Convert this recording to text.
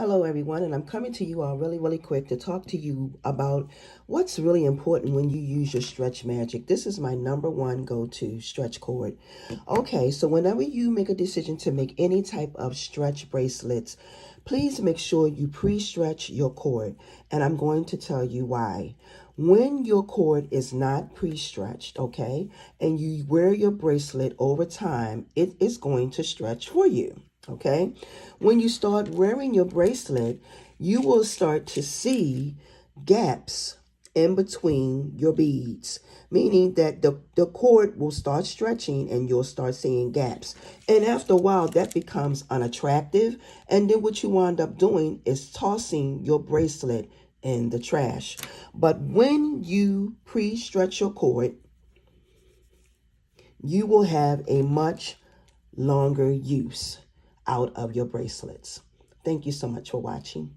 Hello, everyone, and I'm coming to you all really quick to talk to you about what's really important when you use your stretch magic. This is my number one go-to stretch cord. Okay, so whenever you make a decision to make any type of stretch bracelets, please make sure you pre-stretch your cord, and I'm going to tell you why. When your cord is not pre-stretched, okay, and you wear your bracelet over time, it is going to stretch for you. Okay, when you start wearing your bracelet, you will start to see gaps in between your beads, meaning that the cord will start stretching and you'll start seeing gaps. And after a while, that becomes unattractive. And then what you wind up doing is tossing your bracelet in the trash. But when you pre-stretch your cord, you will have a much longer use out of your bracelets. Thank you so much for watching.